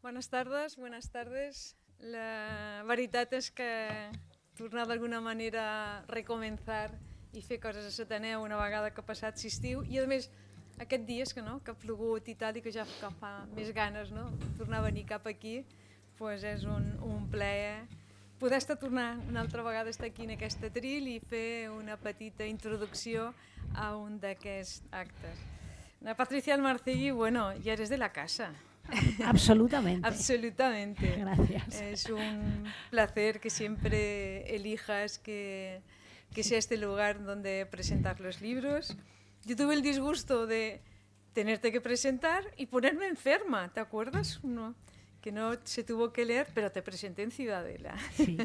Bones tardes, buenas tardes. La veritat és que tornar d'alguna manera a recomenzar i fer coses a l'Ateneu una vegada que ha passat l'estiu i a més aquests dies que ha plogut i tal i que ja fa més ganes, no? Tornar a venir cap aquí pues és un plaer poder estar tornant una altra vegada a estar aquí en aquest atril i fer una petita introducció a un d'aquests actes. La Patricia Almarcegui, bueno, ya eres de la casa. Absolutamente. Absolutamente. Gracias. Es un placer que siempre elijas que sea este lugar donde presentar los libros. Yo tuve el disgusto de tenerte que presentar y ponerme enferma, ¿te acuerdas? Que no se tuvo que leer, pero te presenté en Ciudadela. Sí,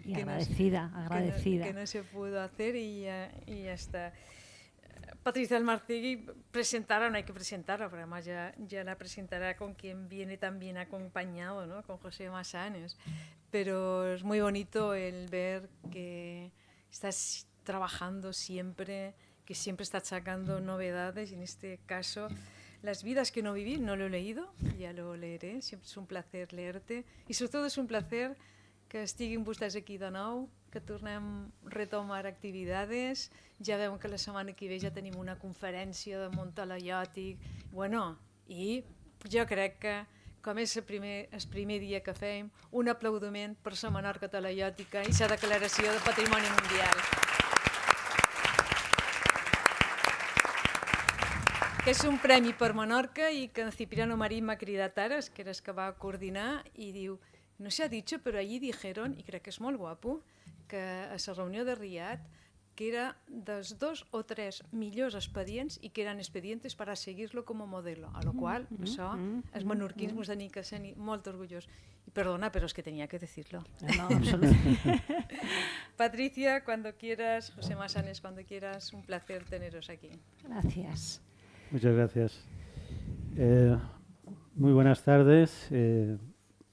y agradecida. Que no se pudo hacer y ya está. Patricia Almarcegui, presentarla, no hay que presentarla, porque además ya la presentará con quien viene también acompañado, ¿no? Con José Massanes. Pero es muy bonito el ver que estás trabajando siempre, que siempre estás sacando novedades, y en este caso, Las vidas que no viví, no lo he leído, ya lo leeré, siempre es un placer leerte, i sobretot és un placer que estiguin vostès aquí de nou, que tornem a retomar activitats. Ja veuen que la setmana que ve ja tenim una conferència de món talaiòtic. Bueno, i jo crec que, com és el primer dia que fem, un aplaudiment per la Menorca talaiòtica i la declaració de Patrimoni Mundial. Que és un premi per Menorca i que en Cipriano Marín m'ha cridat ara, que era el que va coordinar, i diu, no se ha dicho, pero allí dijeron, i crec que és molt guapo, que a la reunió de Riad, que era dels 2 o 3 millors expedients i que eren expedientes para seguirlo como modelo, a lo cual això, els menorquins mos tenim que ser molt orgullosos. Y perdona, pero es que tenía que decirlo. No, absolutamente. Patricia, cuando quieras, José Massanes, cuando quieras, un placer teneros aquí. Gracias. Muchas gracias. Muy buenas tardes.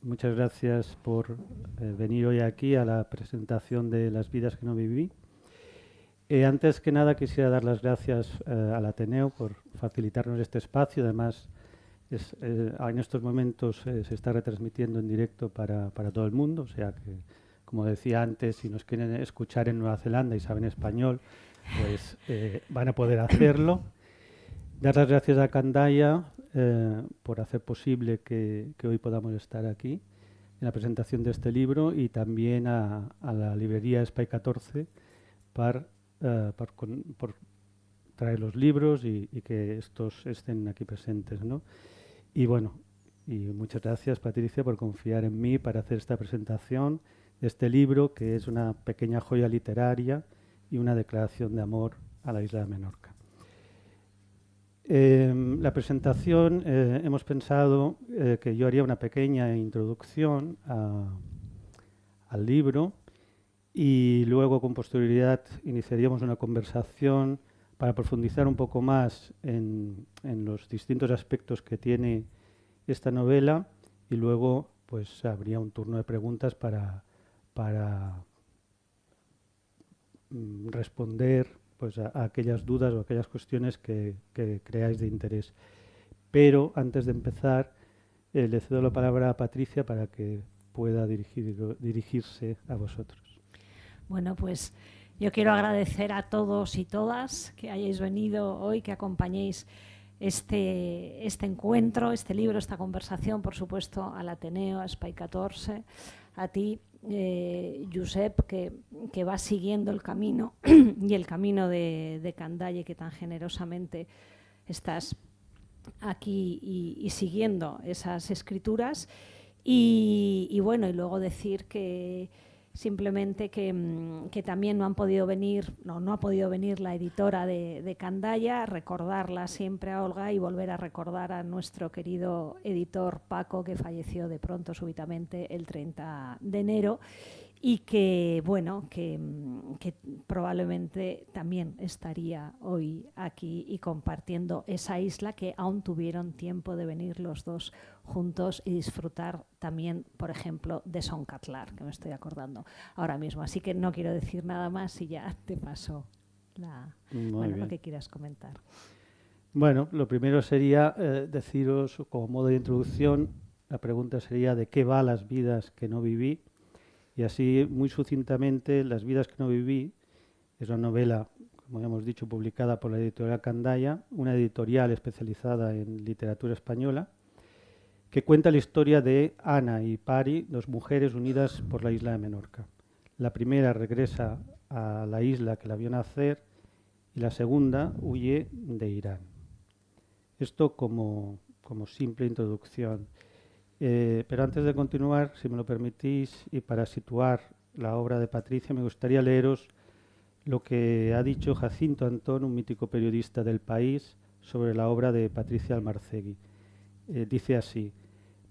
Muchas gracias por venir hoy aquí a la presentación de Las vidas que no viví. Antes que nada quisiera dar las gracias al Ateneo por facilitarnos este espacio. Además, en estos momentos se está retransmitiendo en directo para todo el mundo. O sea que, como decía antes, si nos quieren escuchar en Nueva Zelanda y saben español, pues van a poder hacerlo. Dar las gracias a Candaya por hacer posible que hoy podamos estar aquí en la presentación de este libro y también a la librería Espai 14 por traer los libros y que estos estén aquí presentes, ¿no? Y bueno, y muchas gracias, Patricia, por confiar en mí para hacer esta presentación de este libro, que es una pequeña joya literaria y una declaración de amor a la isla de Menorca. La presentación, hemos pensado que yo haría una pequeña introducción al libro y luego con posterioridad iniciaríamos una conversación para profundizar un poco más en los distintos aspectos que tiene esta novela y luego pues habría un turno de preguntas para responder pues a aquellas dudas o aquellas cuestiones que creáis de interés. Pero antes de empezar, le cedo la palabra a Patricia para que pueda dirigirse a vosotros. Bueno, pues yo quiero agradecer a todos y todas que hayáis venido hoy, que acompañéis este encuentro, este libro, esta conversación, por supuesto, al Ateneo, a Espai 14, a ti, Josep, que va siguiendo el camino y el camino de Candaya, que tan generosamente estás aquí y siguiendo esas escrituras. Y bueno, y luego decir que simplemente que también no ha podido venir la editora de Candaya, recordarla siempre a Olga y volver a recordar a nuestro querido editor Paco, que falleció de pronto súbitamente el 30 de enero y que, bueno, que probablemente también estaría hoy aquí y compartiendo esa isla, que aún tuvieron tiempo de venir los dos juntos y disfrutar también, por ejemplo, de Son Catlar, que me estoy acordando ahora mismo. Así que no quiero decir nada más y ya te paso lo que quieras comentar. Bueno, lo primero sería deciros, como modo de introducción, la pregunta sería ¿de qué va las vidas que no viví? Y así, muy sucintamente, Las vidas que no viví es una novela, como ya hemos dicho, publicada por la editorial Candaya, una editorial especializada en literatura española, que cuenta la historia de Ana y Pari, dos mujeres unidas por la isla de Menorca. La primera regresa a la isla que la vio nacer y la segunda huye de Irán. Esto como simple introducción. Pero antes de continuar, si me lo permitís, y para situar la obra de Patricia, me gustaría leeros lo que ha dicho Jacinto Antón, un mítico periodista del País, sobre la obra de Patricia Almarcegui. Dice así: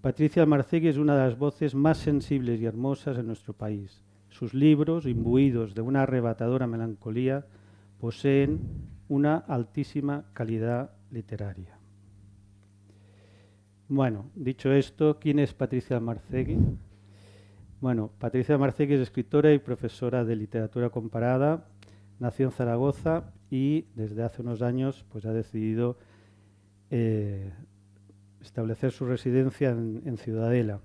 Patricia Almarcegui es una de las voces más sensibles y hermosas en nuestro país. Sus libros, imbuidos de una arrebatadora melancolía, poseen una altísima calidad literaria. Bueno, dicho esto, ¿quién es Patricia Almarcegui? Bueno, Patricia Almarcegui es escritora y profesora de literatura comparada. Nació en Zaragoza y desde hace unos años pues, ha decidido establecer su residencia en Ciudadela.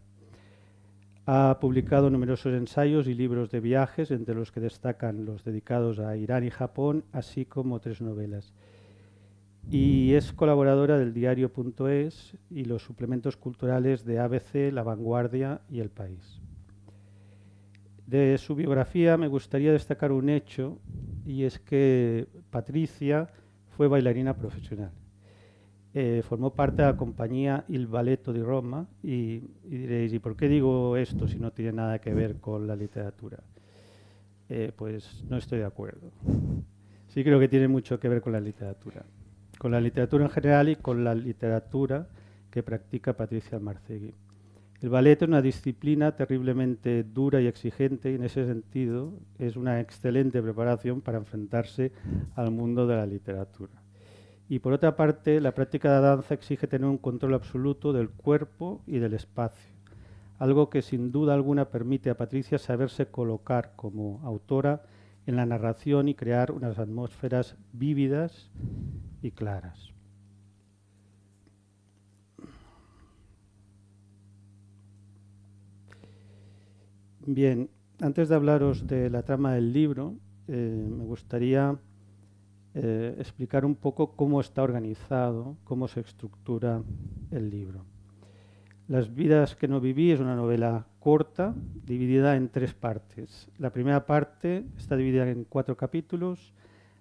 Ha publicado numerosos ensayos y libros de viajes, entre los que destacan los dedicados a Irán y Japón, así como 3 novelas. Y es colaboradora del diario.es y los suplementos culturales de ABC, La Vanguardia y El País. De su biografía me gustaría destacar un hecho, y es que Patricia fue bailarina profesional. Formó parte de la compañía Il Balletto di Roma y diréis, ¿y por qué digo esto si no tiene nada que ver con la literatura? Pues no estoy de acuerdo. Sí creo que tiene mucho que ver con la literatura en general y con la literatura que practica Patricia Almarcegui. El ballet es una disciplina terriblemente dura y exigente y en ese sentido es una excelente preparación para enfrentarse al mundo de la literatura. Y por otra parte, la práctica de la danza exige tener un control absoluto del cuerpo y del espacio, algo que sin duda alguna permite a Patricia saberse colocar como autora en la narración y crear unas atmósferas vívidas y claras. Bien, antes de hablaros de la trama del libro, me gustaría explicar un poco cómo está organizado, cómo se estructura el libro. Las vidas que no viví es una novela corta, dividida en 3 partes. La primera parte está dividida en 4 capítulos,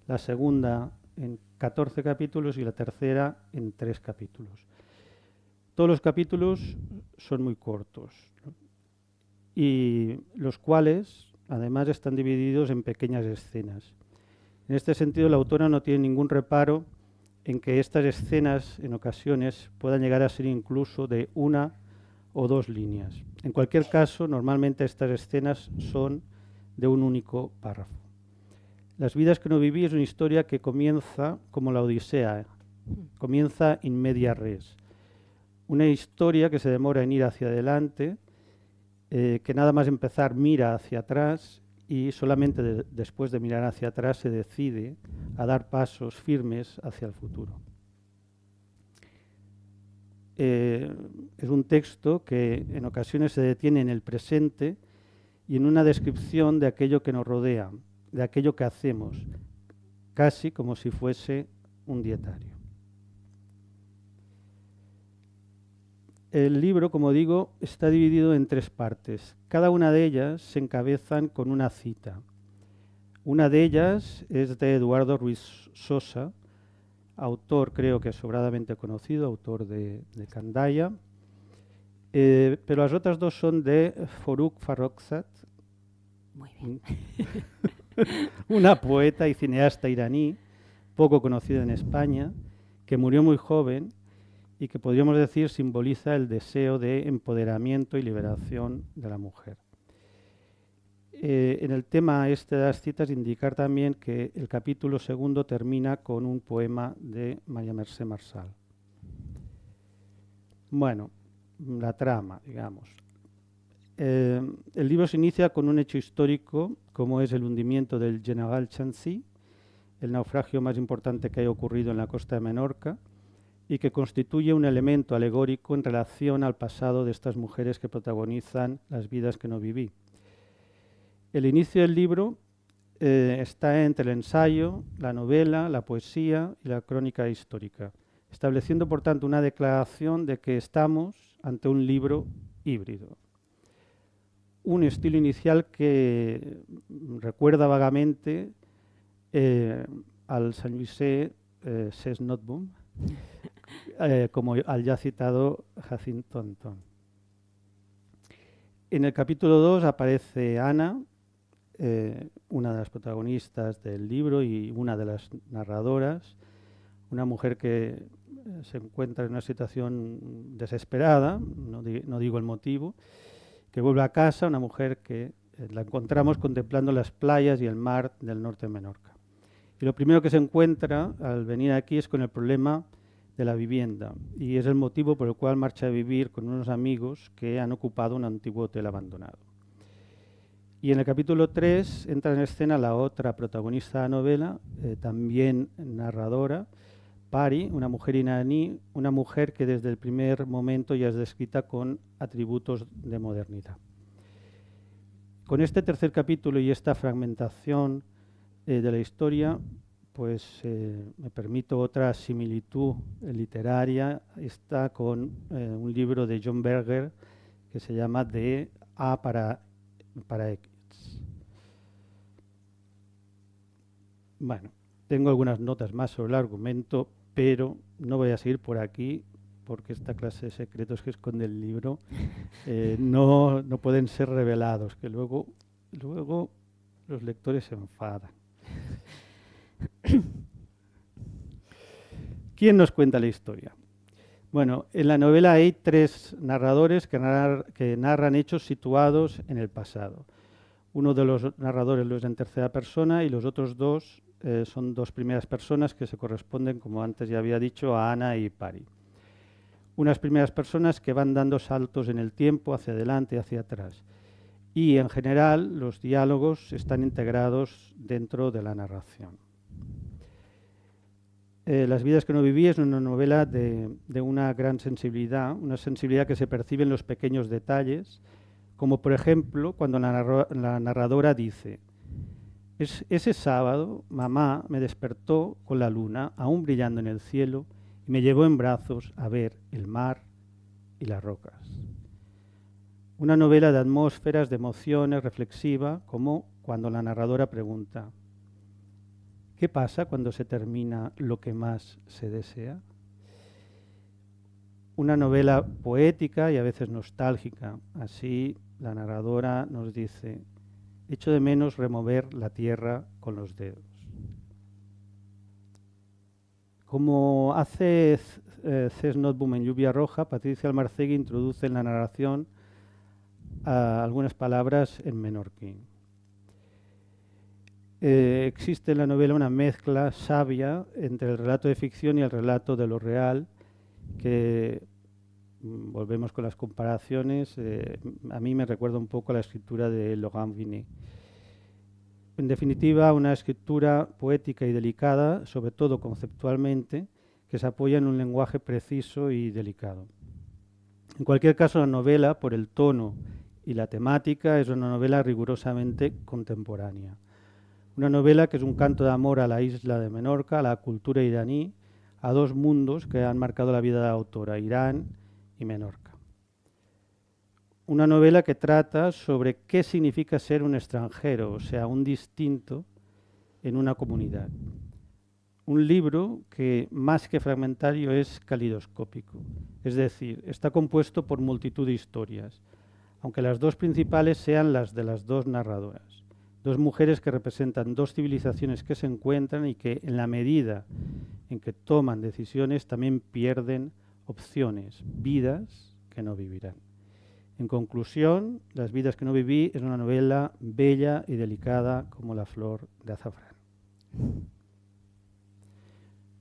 la segunda en 14 capítulos y la tercera en 3 capítulos. Todos los capítulos son muy cortos, ¿no? Y los cuales además están divididos en pequeñas escenas. En este sentido, la autora no tiene ningún reparo en que estas escenas en ocasiones puedan llegar a ser incluso de 1 o 2 líneas. En cualquier caso, normalmente estas escenas son de un único párrafo. Las vidas que no viví es una historia que comienza como la Odisea, comienza in media res. Una historia que se demora en ir hacia adelante, que nada más empezar mira hacia atrás y solamente después de mirar hacia atrás se decide a dar pasos firmes hacia el futuro. Es un texto que en ocasiones se detiene en el presente y en una descripción de aquello que nos rodea, de aquello que hacemos, casi como si fuese un dietario. El libro, como digo, está dividido en 3 partes. Cada una de ellas se encabezan con una cita. Una de ellas es de Eduardo Ruiz Sosa, autor creo que sobradamente conocido, autor de Candaya, pero las otras 2 son de Forugh Farrokhzad, Muy bien. una poeta y cineasta iraní, poco conocida en España, que murió muy joven y que podríamos decir simboliza el deseo de empoderamiento y liberación de la mujer. En el tema de las citas, indicar también que el capítulo 2 termina con un poema de María Mercè Marçal. Bueno, la trama, digamos. El libro se inicia con un hecho histórico, como es el hundimiento del General Chanzy, el naufragio más importante que haya ocurrido en la costa de Menorca, y que constituye un elemento alegórico en relación al pasado de estas mujeres que protagonizan Las vidas que no viví. El inicio del libro está entre el ensayo, la novela, la poesía y la crónica histórica, estableciendo por tanto una declaración de que estamos ante un libro híbrido. Un estilo inicial que recuerda vagamente al Saint-Louisais Ses Noteboom, como al ya citado Jacinto Antón. En el capítulo 2 aparece Ana, una de las protagonistas del libro y una de las narradoras, una mujer que se encuentra en una situación desesperada, no digo el motivo, que vuelve a casa, una mujer que la encontramos contemplando las playas y el mar del norte de Menorca. Y lo primero que se encuentra al venir aquí es con el problema de la vivienda, y es el motivo por el cual marcha a vivir con unos amigos que han ocupado un antiguo hotel abandonado. Y en el capítulo 3 entra en escena la otra protagonista de la novela, también narradora, Pari, una mujer iraní, una mujer que desde el primer momento ya es descrita con atributos de modernidad. Con este tercer capítulo y esta fragmentación de la historia, pues me permito otra similitud literaria, está con un libro de John Berger que se llama De A para X. Bueno, tengo algunas notas más sobre el argumento, pero no voy a seguir por aquí porque esta clase de secretos que esconde el libro no pueden ser revelados, que luego los lectores se enfadan. ¿Quién nos cuenta la historia? Bueno, en la novela hay 3 narradores que narran hechos situados en el pasado. Uno de los narradores lo es en tercera persona y los otros 2 son 2 primeras personas que se corresponden, como antes ya había dicho, a Ana y Pari. Unas primeras personas que van dando saltos en el tiempo hacia adelante y hacia atrás. Y en general los diálogos están integrados dentro de la narración. Las vidas que no viví es una novela de una gran sensibilidad, una sensibilidad que se percibe en los pequeños detalles, como por ejemplo cuando la narradora dice: ese sábado mamá me despertó con la luna aún brillando en el cielo y me llevó en brazos a ver el mar y las rocas. Una novela de atmósferas, de emociones, reflexiva, como cuando la narradora pregunta: ¿qué pasa cuando se termina lo que más se desea? Una novela poética y a veces nostálgica. Así la narradora nos dice: echo de menos remover la tierra con los dedos. Como hace Ses Noteboom en Lluvia Roja, Patricia Almarcegui introduce en la narración algunas palabras en menorquín. Existe en la novela una mezcla sabia entre el relato de ficción y el relato de lo real, que volvemos con las comparaciones, a mí me recuerda un poco a la escritura de Laurent Vinet. En definitiva, una escritura poética y delicada, sobre todo conceptualmente, que se apoya en un lenguaje preciso y delicado. En cualquier caso, la novela, por el tono y la temática, es una novela rigurosamente contemporánea. Una novela que es un canto de amor a la isla de Menorca, a la cultura iraní, a 2 mundos que han marcado la vida de la autora, Irán y Menorca. Una novela que trata sobre qué significa ser un extranjero, o sea, un distinto en una comunidad. Un libro que, más que fragmentario, es calidoscópico, es decir, está compuesto por multitud de historias, aunque las 2 principales sean las de las 2 narradoras. 2 mujeres que representan 2 civilizaciones que se encuentran y que, en la medida en que toman decisiones, también pierden opciones, vidas que no vivirán. En conclusión, Las vidas que no viví es una novela bella y delicada como la flor de azafrán.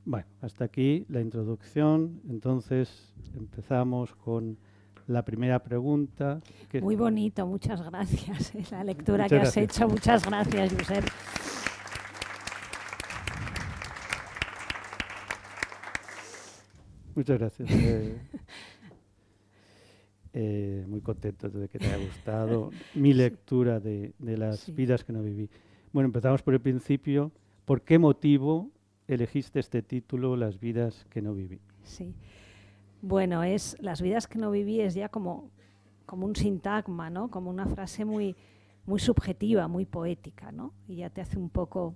Bueno, hasta aquí la introducción. Entonces empezamos con la primera pregunta. Muy bonito, muchas gracias. La lectura que has hecho, muchas gracias, Josep. Muchas gracias. Muy contento de que te haya gustado mi lectura de las vidas que no viví. Bueno, empezamos por el principio. ¿Por qué motivo elegiste este título, Las vidas que no viví? Sí. Bueno, las vidas que no viví es ya como un sintagma, ¿no? Como una frase muy subjetiva, muy poética, ¿no? Y ya te hace un poco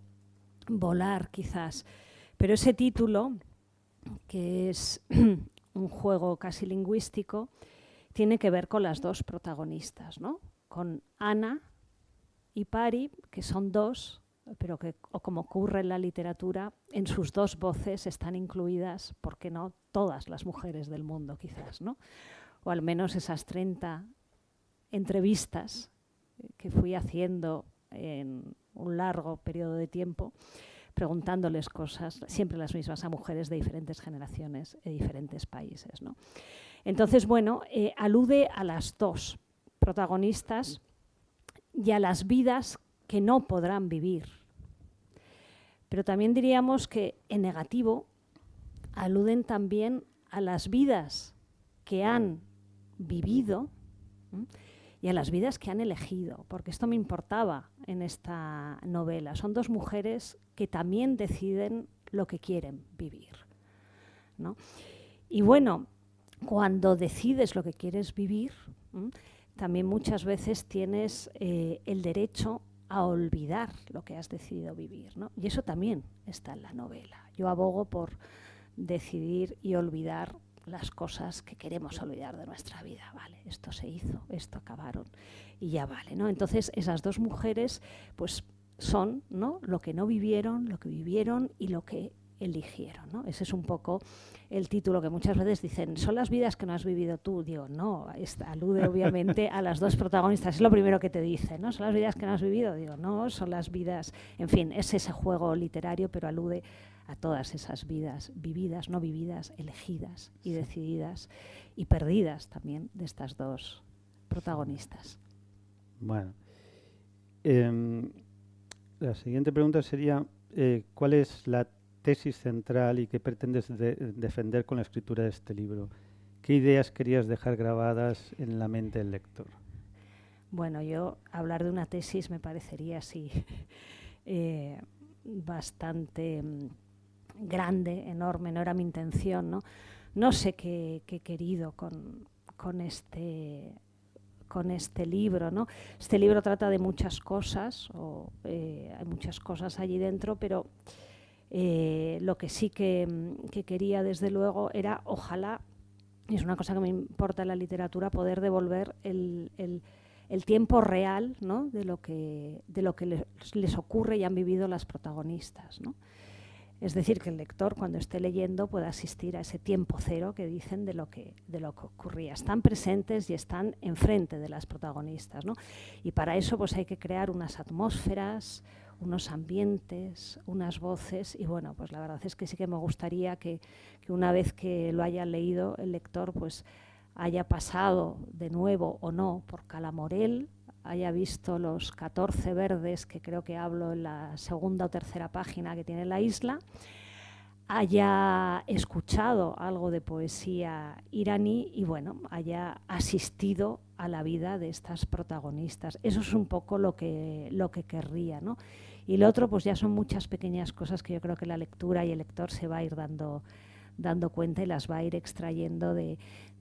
volar, quizás. Pero ese título, que es un juego casi lingüístico, tiene que ver con las dos protagonistas, ¿no? Con Ana y Pari, que son dos, pero que, o como ocurre en la literatura, en sus dos voces están incluidas, ¿por qué no?, todas las mujeres del mundo, quizás, ¿no? O al menos esas 30 entrevistas que fui haciendo en un largo periodo de tiempo, preguntándoles cosas, siempre las mismas, a mujeres de diferentes generaciones, de diferentes países, ¿no? Entonces, bueno, alude a las dos protagonistas y a las vidas que no podrán vivir. Pero también diríamos que, en negativo, aluden también a las vidas que han vivido, ¿m?, y a las vidas que han elegido, porque esto me importaba en esta novela. Son dos mujeres que también deciden lo que quieren vivir, ¿no? Y bueno, cuando decides lo que quieres vivir, también muchas veces tienes el derecho a olvidar lo que has decidido vivir, ¿no? Y eso también está en la novela. Yo abogo por decidir y olvidar las cosas que queremos olvidar de nuestra vida. Vale, esto se hizo, esto acabaron y ya vale, ¿no? Entonces, esas dos mujeres pues son, ¿no?, lo que no vivieron, lo que vivieron y lo que eligieron, ¿no? Ese es un poco el título, que muchas veces dicen, ¿son las vidas que no has vivido tú? Digo, no, alude obviamente a las dos protagonistas, es lo primero que te dicen, ¿no? ¿Son las vidas que no has vivido? Digo, no, son las vidas, en fin, es ese juego literario, pero alude a todas esas vidas vividas, no vividas, elegidas y decididas y perdidas también de estas dos protagonistas. Bueno, la siguiente pregunta sería, ¿cuál es la tesis central y qué pretendes defender con la escritura de este libro? ¿Qué ideas querías dejar grabadas en la mente del lector? Bueno, yo hablar de una tesis me parecería así bastante grande, enorme, no era mi intención, ¿no? No sé qué he querido con este libro, ¿no? Este libro trata de muchas cosas, hay muchas cosas allí dentro, pero lo que sí que quería, desde luego, era, ojalá, y es una cosa que me importa en la literatura, poder devolver el tiempo real, ¿no?, de lo que les ocurre y han vivido las protagonistas, ¿no? Es decir, que el lector, cuando esté leyendo, pueda asistir a ese tiempo cero que dicen de lo que ocurría. Están presentes y están enfrente de las protagonistas, ¿no? Y para eso pues hay que crear unas atmósferas, unos ambientes, unas voces, y bueno, pues la verdad es que sí que me gustaría que una vez que lo haya leído el lector, pues haya pasado de nuevo o no por Cala Morel, haya visto los 14 verdes, que creo que hablo en la segunda o tercera página que tiene la isla, haya escuchado algo de poesía iraní y bueno, haya asistido a la vida de estas protagonistas. Eso es un poco lo que querría, ¿no? Y lo otro, pues ya son muchas pequeñas cosas que yo creo que la lectura y el lector se va a ir dando cuenta y las va a ir extrayendo de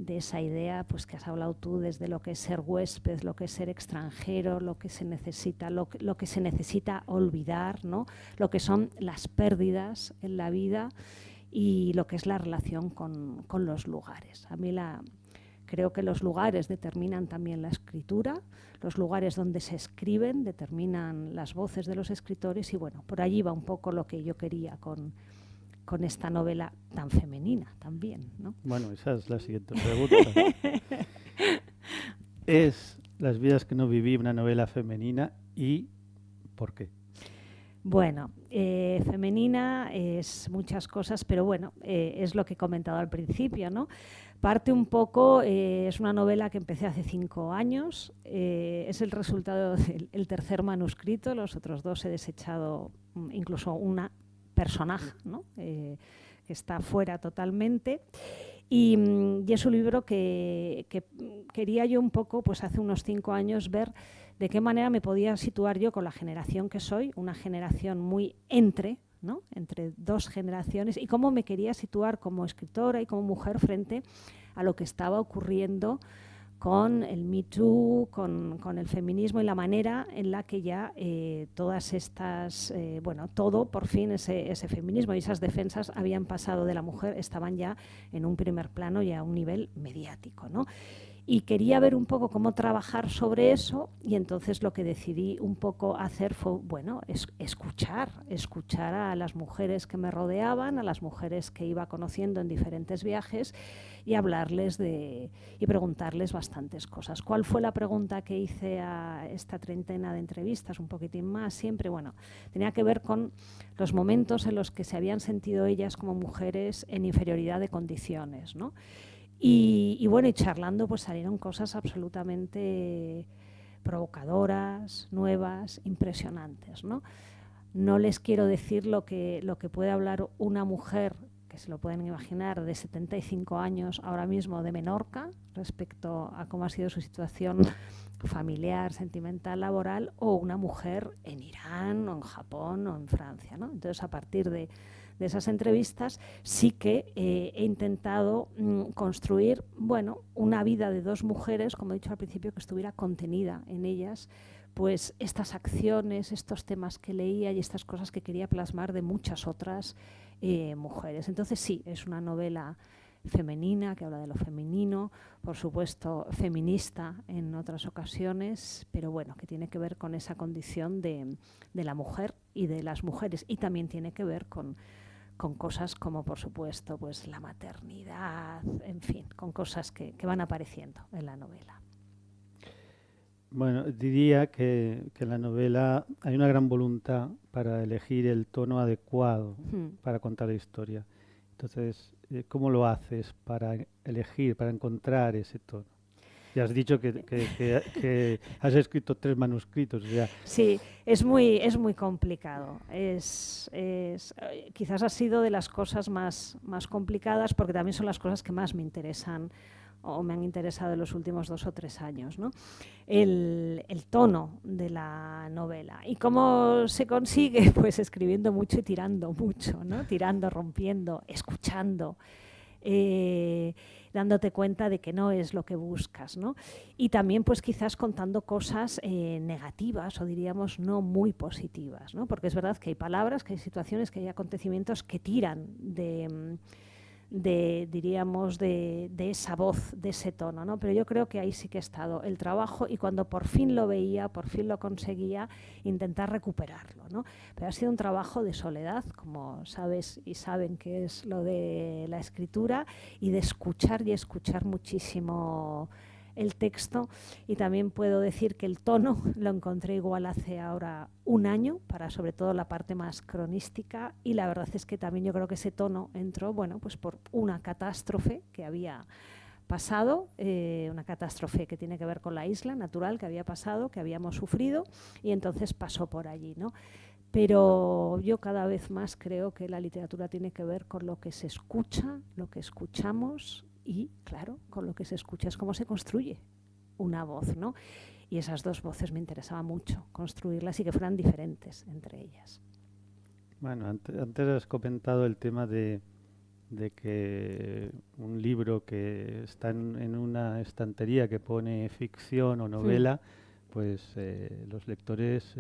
esa idea, pues que has hablado tú, desde lo que es ser huésped, lo que es ser extranjero, lo que se necesita, lo que se necesita olvidar, ¿no?, lo que son las pérdidas en la vida y lo que es la relación con los lugares. A mí creo que los lugares determinan también la escritura, los lugares donde se escriben determinan las voces de los escritores y bueno, por allí va un poco lo que yo quería con esta novela tan femenina también, ¿no? Bueno, esa es la siguiente pregunta. ¿Es Las vidas que no viví una novela femenina y por qué? Bueno, femenina es muchas cosas, pero bueno, es lo que he comentado al principio, ¿no? Parte un poco, es una novela que empecé hace 5 años, es el resultado del tercer manuscrito, los otros 2 he desechado, incluso una personaje, ¿no?, que está fuera totalmente. Y es un libro que quería yo un poco, pues hace unos 5 años, ver de qué manera me podía situar yo con la generación que soy, una generación muy ¿no? Entre dos generaciones, y cómo me quería situar como escritora y como mujer frente a lo que estaba ocurriendo con el Me Too, con el feminismo y la manera en la que ya todas estas, todo por fin ese feminismo y esas defensas habían pasado de la mujer, estaban ya en un primer plano y a un nivel mediático, ¿no? Y quería ver un poco cómo trabajar sobre eso, y entonces lo que decidí un poco hacer fue, escuchar a las mujeres que me rodeaban, a las mujeres que iba conociendo en diferentes viajes, y hablarles y preguntarles bastantes cosas. ¿Cuál fue la pregunta que hice a esta treintena de entrevistas? Un poquitín más siempre. Bueno, tenía que ver con los momentos en los que se habían sentido ellas como mujeres en inferioridad de condiciones, ¿no? Y charlando pues salieron cosas absolutamente provocadoras, nuevas, impresionantes, ¿no? No les quiero decir lo que puede hablar una mujer, que se lo pueden imaginar, de 75 años ahora mismo de Menorca, respecto a cómo ha sido su situación familiar, sentimental, laboral, o una mujer en Irán, o en Japón, o en Francia, ¿no? Entonces, a partir de esas entrevistas, sí que he intentado construir, una vida de dos mujeres, como he dicho al principio, que estuviera contenida en ellas, pues estas acciones, estos temas que leía y estas cosas que quería plasmar de muchas otras mujeres. Entonces sí, es una novela femenina, que habla de lo femenino, por supuesto feminista en otras ocasiones, pero que tiene que ver con esa condición de la mujer y de las mujeres, y también tiene que ver con cosas como, por supuesto, pues la maternidad, en fin, con cosas que van apareciendo en la novela. Bueno, diría que en la novela hay una gran voluntad para elegir el tono adecuado para contar la historia. Entonces, ¿cómo lo haces para elegir, para encontrar ese tono? Ya has dicho que has escrito 3 manuscritos. Sí, es muy complicado. Quizás ha sido de las cosas más complicadas, porque también son las cosas que más me interesan o me han interesado en los últimos 2 o 3 años, ¿no? El tono de la novela. ¿Y cómo se consigue? Pues escribiendo mucho y tirando mucho, ¿no? Tirando, rompiendo, escuchando, dándote cuenta de que no es lo que buscas, ¿no? Y también pues quizás contando cosas negativas, o diríamos no muy positivas, ¿no? Porque es verdad que hay palabras, que hay situaciones, que hay acontecimientos que tiran diríamos, de esa voz, de ese tono, ¿no? Pero yo creo que ahí sí que ha estado el trabajo, y cuando por fin lo veía, por fin lo conseguía, intentar recuperarlo, ¿no? Pero ha sido un trabajo de soledad, como sabes y saben que es lo de la escritura, y de escuchar y escuchar muchísimo el texto. Y también puedo decir que el tono lo encontré igual hace ahora 1 año, para sobre todo la parte más cronística, y la verdad es que también yo creo que ese tono entró, pues por una catástrofe que había pasado, una catástrofe que tiene que ver con la isla natural que había pasado, que habíamos sufrido, y entonces pasó por allí, ¿no? Pero yo cada vez más creo que la literatura tiene que ver con lo que se escucha, lo que escuchamos, y claro, con lo que se escucha es cómo se construye una voz, ¿no? Y esas 2 voces me interesaba mucho construirlas y que fueran diferentes entre ellas. Bueno, antes has comentado el tema de que un libro que está en una estantería que pone ficción o novela, pues los lectores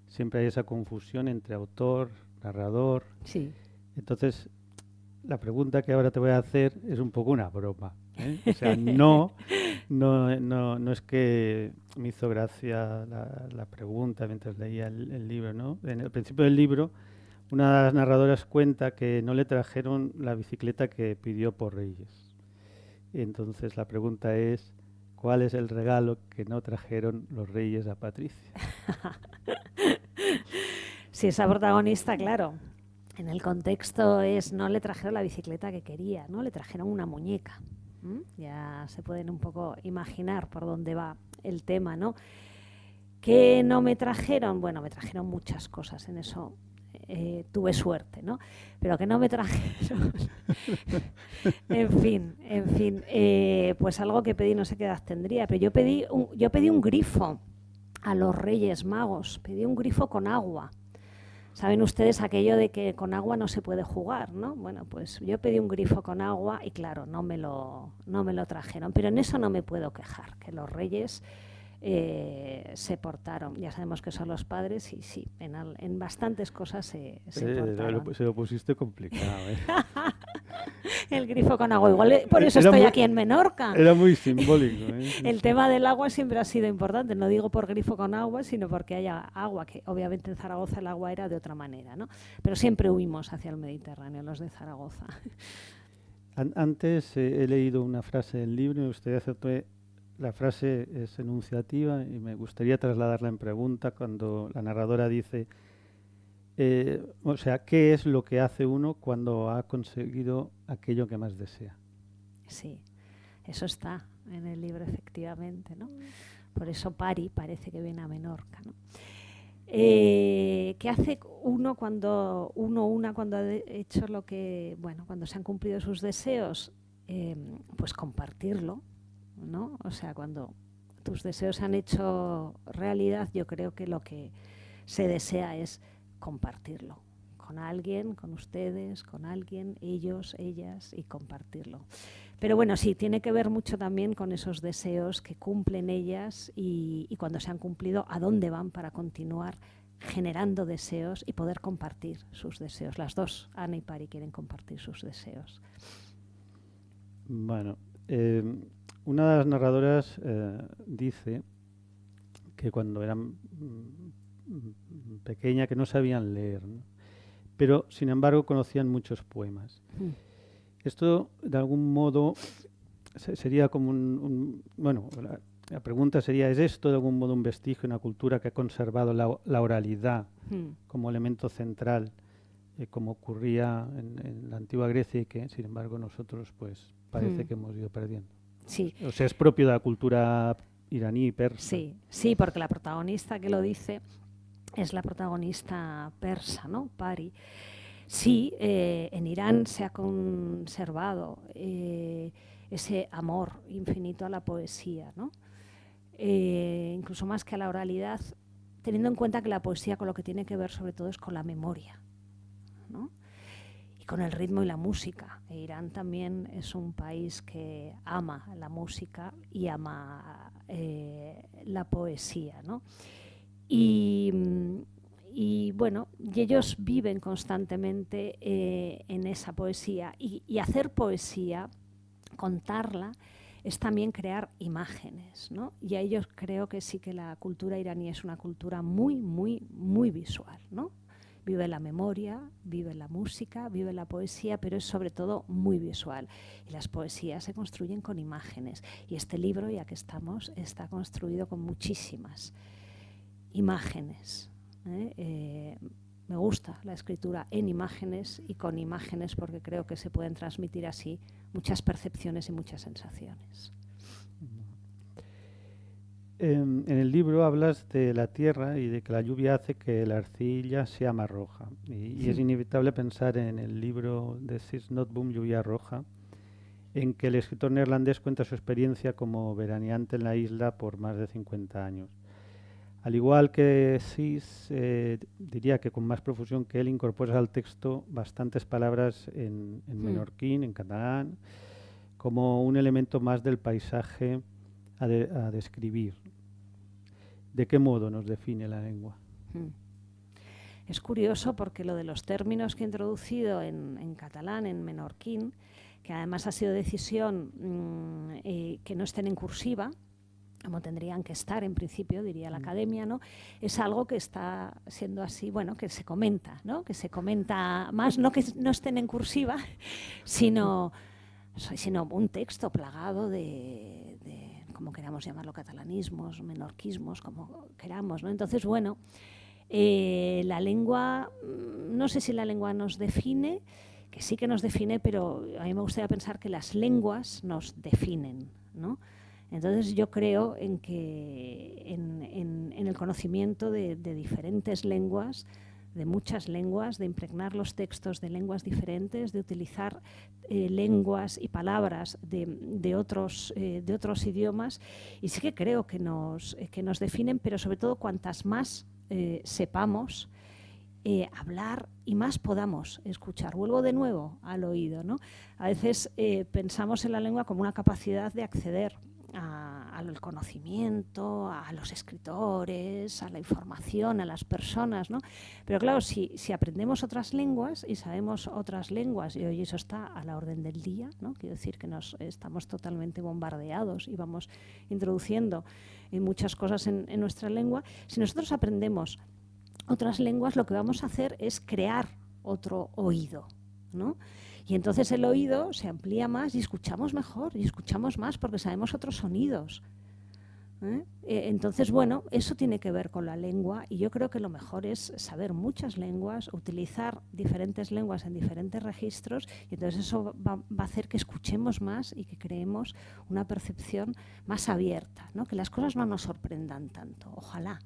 siempre hay esa confusión entre autor, narrador. Sí. Entonces, la pregunta que ahora te voy a hacer es un poco una broma, ¿eh? O sea, no es que me hizo gracia la pregunta mientras leía el libro, ¿no? En el principio del libro, una de las narradoras cuenta que no le trajeron la bicicleta que pidió por Reyes. Entonces la pregunta es, ¿cuál es el regalo que no trajeron los Reyes a Patricia? Sí, esa protagonista, claro, en el contexto no le trajeron la bicicleta que quería, ¿no? Le trajeron una muñeca. Ya se pueden un poco imaginar por dónde va el tema, ¿no? ¿Qué no me trajeron? Bueno, me trajeron muchas cosas, en eso tuve suerte, ¿no? Pero que no me trajeron. En fin, pues algo que pedí, no sé qué edad tendría, pero yo pedí un grifo a los Reyes Magos, pedí un grifo con agua. Saben ustedes aquello de que con agua no se puede jugar, ¿no? Bueno, pues yo pedí un grifo con agua y claro, no me lo trajeron. Pero en eso no me puedo quejar, que los Reyes se portaron. Ya sabemos que son los padres y sí, en bastantes cosas se portaron. Se lo pusiste complicado, ¿eh? El grifo con agua. Igual por eso estoy aquí en Menorca. Era muy simbólico, ¿eh? El tema del agua siempre ha sido importante. No digo por grifo con agua, sino porque haya agua, que obviamente en Zaragoza el agua era de otra manera, ¿no? Pero siempre huimos hacia el Mediterráneo, los de Zaragoza. Antes he leído una frase del libro y me gustaría hacerte... La frase es enunciativa y me gustaría trasladarla en pregunta cuando la narradora dice... o sea, ¿qué es lo que hace uno cuando ha conseguido aquello que más desea? Sí, eso está en el libro, efectivamente, ¿no? Por eso Pari parece que viene a Menorca, ¿no? ¿Qué hace uno cuando ha hecho lo que, bueno, cuando se han cumplido sus deseos? Pues compartirlo, ¿no? O sea, cuando tus deseos se han hecho realidad, yo creo que lo que se desea es compartirlo con alguien, con ustedes, con alguien, ellos, ellas, y compartirlo. Pero bueno, sí, tiene que ver mucho también con esos deseos que cumplen ellas y cuando se han cumplido, a dónde van para continuar generando deseos y poder compartir sus deseos. Las dos, Ana y Pari, quieren compartir sus deseos. Bueno, una de las narradoras dice que cuando eran pequeña que no sabían leer, ¿no? Pero sin embargo conocían muchos poemas. Esto de algún modo sería como bueno, la pregunta sería, ¿es esto de algún modo un vestigio, una cultura que ha conservado la oralidad como elemento central, como ocurría en la antigua Grecia y que sin embargo nosotros pues parece que hemos ido perdiendo? Sí. O sea, es propio de la cultura iraní y persa. Sí, porque la protagonista que lo dice es la protagonista persa, ¿no? Pari. Sí, en Irán se ha conservado ese amor infinito a la poesía, ¿no? Incluso más que a la oralidad, teniendo en cuenta que la poesía con lo que tiene que ver sobre todo es con la memoria, ¿no? Y con el ritmo y la música. Irán también es un país que ama la música y ama la poesía, ¿no? Y bueno, y ellos viven constantemente en esa poesía. Y hacer poesía, contarla, es también crear imágenes, ¿no? Y a ellos creo que sí que la cultura iraní es una cultura muy, muy, muy visual, ¿no? Vive la memoria, vive la música, vive la poesía, pero es sobre todo muy visual. Y las poesías se construyen con imágenes. Y este libro, ya que estamos, está construido con muchísimas imágenes. Me gusta la escritura en imágenes y con imágenes porque creo que se pueden transmitir así muchas percepciones y muchas sensaciones. En el libro hablas de la tierra y de que la lluvia hace que la arcilla sea más roja. Y es inevitable pensar en el libro de Sis Notboom, Lluvia Roja, en que el escritor neerlandés cuenta su experiencia como veraneante en la isla por más de 50 años. Al igual que Sis, diría que con más profusión que él incorporas al texto bastantes palabras en menorquín, en catalán, como un elemento más del paisaje a describir. ¿De qué modo nos define la lengua? Es curioso porque lo de los términos que he introducido en catalán, en menorquín, que además ha sido decisión que no estén en cursiva, como tendrían que estar en principio, diría la academia, ¿no? Es algo que está siendo así, bueno, que se comenta, ¿no? Que se comenta más, no que no estén en cursiva, sino un texto plagado de como queramos llamarlo, catalanismos, menorquismos, como queramos, ¿no? Entonces, bueno, la lengua, no sé si la lengua nos define, que sí que nos define, pero a mí me gustaría pensar que las lenguas nos definen, ¿no? Entonces yo creo en que en el conocimiento de diferentes lenguas de muchas lenguas, de impregnar los textos de lenguas diferentes, de utilizar lenguas y palabras de otros idiomas, y sí que creo que nos definen, pero sobre todo cuantas más sepamos hablar y más podamos escuchar. Vuelvo de nuevo al oído, ¿no? A veces pensamos en la lengua como una capacidad de acceder al conocimiento, a los escritores, a la información, a las personas, ¿no? Pero claro, si aprendemos otras lenguas y sabemos otras lenguas, y hoy eso está a la orden del día, ¿no? Quiero decir que estamos totalmente bombardeados y vamos introduciendo muchas cosas en nuestra lengua. Si nosotros aprendemos otras lenguas, lo que vamos a hacer es crear otro oído, ¿no? Y entonces el oído se amplía más y escuchamos mejor y escuchamos más porque sabemos otros sonidos. Entonces, bueno, eso tiene que ver con la lengua, y yo creo que lo mejor es saber muchas lenguas, utilizar diferentes lenguas en diferentes registros, y entonces eso va a hacer que escuchemos más y que creemos una percepción más abierta, ¿no? Que las cosas no nos sorprendan tanto, ojalá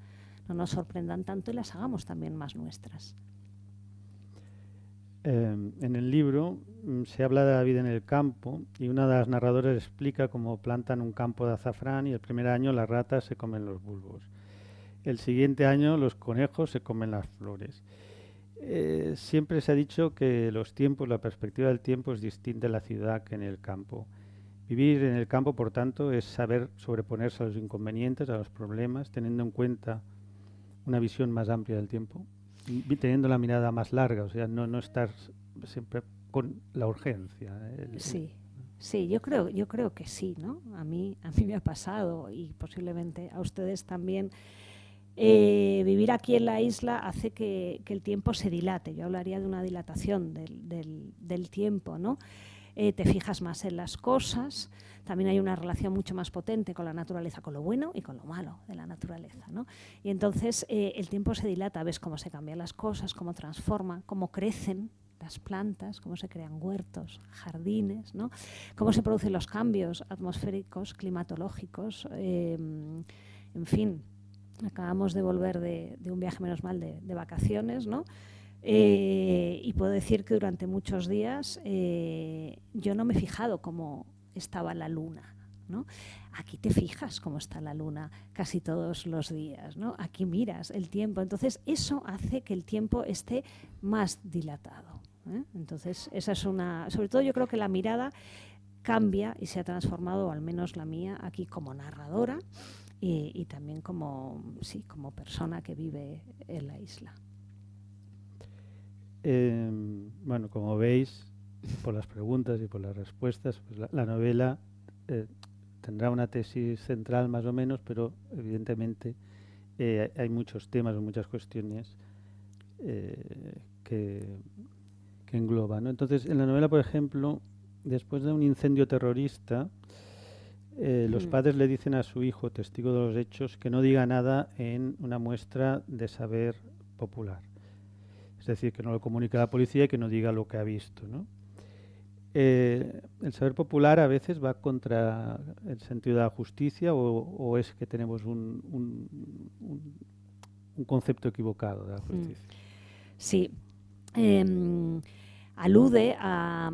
no nos sorprendan tanto y las hagamos también más nuestras. En el libro se habla de la vida en el campo, y una de las narradoras explica cómo plantan un campo de azafrán y el primer año las ratas se comen los bulbos. El siguiente año los conejos se comen las flores. Siempre se ha dicho que los tiempos, la perspectiva del tiempo es distinta en la ciudad que en el campo. Vivir en el campo, por tanto, es saber sobreponerse a los inconvenientes, a los problemas, teniendo en cuenta una visión más amplia del tiempo, teniendo la mirada más larga, o sea, no estar siempre con la urgencia. Sí, yo creo que sí, ¿no? A mí me ha pasado, y posiblemente a ustedes también. Vivir aquí en la isla hace que el tiempo se dilate. Yo hablaría de una dilatación del tiempo, ¿no? Te fijas más en las cosas. También hay una relación mucho más potente con la naturaleza, con lo bueno y con lo malo de la naturaleza, ¿no? Y entonces el tiempo se dilata, ves cómo se cambian las cosas, cómo transforman, cómo crecen las plantas, cómo se crean huertos, jardines, ¿no? Cómo se producen los cambios atmosféricos, climatológicos, en fin. Acabamos de volver de un viaje, menos mal, de vacaciones, ¿no? Y puedo decir que durante muchos días yo no me he fijado cómo estaba la luna, ¿no? Aquí te fijas cómo está la luna casi todos los días, ¿no? Aquí miras el tiempo. Entonces eso hace que el tiempo esté más dilatado, ¿eh? Entonces esa es sobre todo yo creo que la mirada cambia y se ha transformado, o al menos la mía, aquí como narradora y también como persona que vive en la isla. Bueno, como veis, por las preguntas y por las respuestas, pues la novela tendrá una tesis central más o menos, pero evidentemente hay muchos temas o muchas cuestiones que engloba, ¿no? Entonces, en la novela, por ejemplo, después de un incendio terrorista, los padres le dicen a su hijo, testigo de los hechos, que no diga nada en una muestra de saber popular. Es decir, que no lo comunique a la policía y que no diga lo que ha visto, ¿no? El saber popular a veces va contra el sentido de la justicia, o es que tenemos un concepto equivocado de la justicia. Sí. Alude a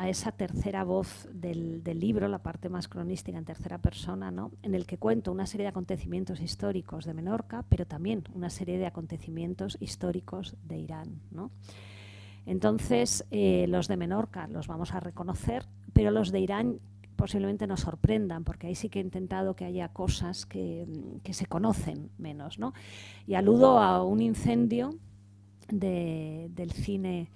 esa tercera voz del libro, la parte más cronística en tercera persona, ¿no? En el que cuento una serie de acontecimientos históricos de Menorca, pero también una serie de acontecimientos históricos de Irán, ¿no? Entonces, los de Menorca los vamos a reconocer, pero los de Irán posiblemente nos sorprendan, porque ahí sí que he intentado que haya cosas que se conocen menos, ¿no? Y aludo a un incendio del cine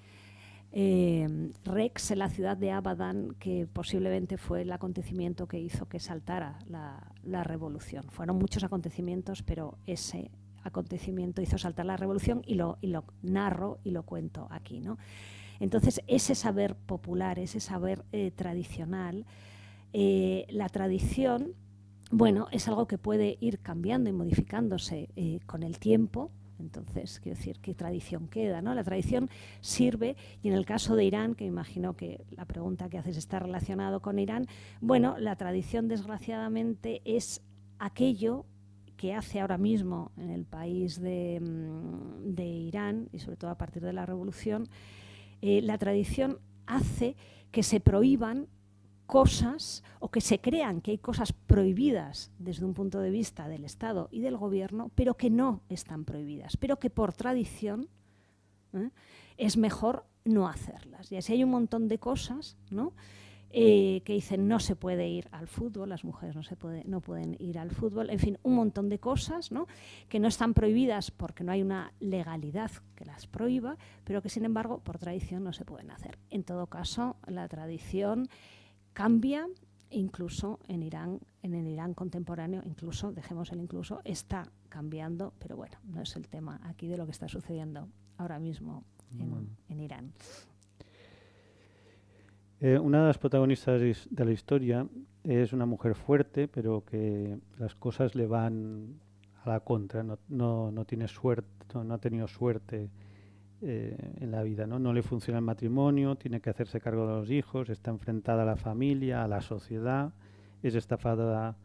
Rex en la ciudad de Abadan, que posiblemente fue el acontecimiento que hizo que saltara la revolución. Fueron muchos acontecimientos, pero ese acontecimiento hizo saltar la revolución, y lo narro y lo cuento aquí, ¿no? Entonces, ese saber popular, ese saber tradicional, la tradición, bueno, es algo que puede ir cambiando y modificándose con el tiempo. Entonces, quiero decir, ¿qué tradición queda, ¿no? La tradición sirve, y en el caso de Irán, que imagino que la pregunta que haces está relacionado con Irán, bueno, la tradición desgraciadamente es aquello que hace ahora mismo en el país de Irán, y sobre todo a partir de la revolución, la tradición hace que se prohíban cosas o que se crean que hay cosas prohibidas desde un punto de vista del Estado y del gobierno, pero que no están prohibidas, pero que por tradición es mejor no hacerlas. Y así hay un montón de cosas, ¿no? Que dicen no se puede ir al fútbol, las mujeres no pueden ir al fútbol, en fin, un montón de cosas, ¿no? Que no están prohibidas porque no hay una legalidad que las prohíba, pero que sin embargo por tradición no se pueden hacer. En todo caso, la tradición cambia, incluso en el Irán contemporáneo, incluso, dejemos el incluso, está cambiando, pero bueno, no es el tema aquí de lo que está sucediendo ahora mismo en Irán. Una de las protagonistas de la historia es una mujer fuerte, pero que las cosas le van a la contra, no tiene suerte, no ha tenido suerte en la vida, ¿no? No le funciona el matrimonio, tiene que hacerse cargo de los hijos, está enfrentada a la familia, a la sociedad, es estafada